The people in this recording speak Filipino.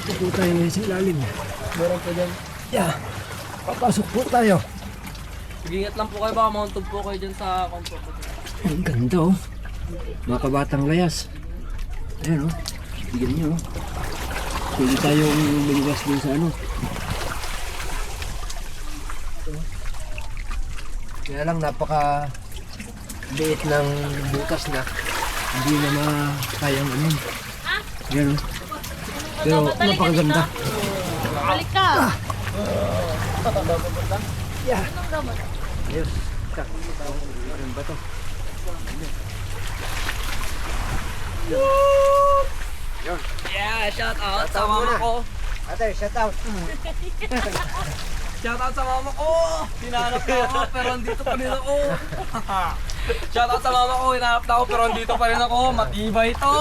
Ito po tayo ngayon sa ilalim. Meron po dyan. Yeah. Papasok po tayo. Ingat lang po kayo, baka mauntog po kayo dyan sa comfort. Ang ganda oh. Mga kabatang layas. Ayan oh. Bigyan nyo oh. Pwede tayong lumigas din sa ano. Kaya lang napaka liit ng butas na. Hindi na makayang ano. Ayan oh. Pero napakaganda. Balik ka! Yeah. Ayos. Ano ba to? Yeah, shout out sa mama ko. Ate, shout out. Shout out sa mama ko. Hinahanap na ako pero andito pa rin ako. Shout out sa mama ko. Hinahanap na ako pero andito pa rin ako. Matibay to.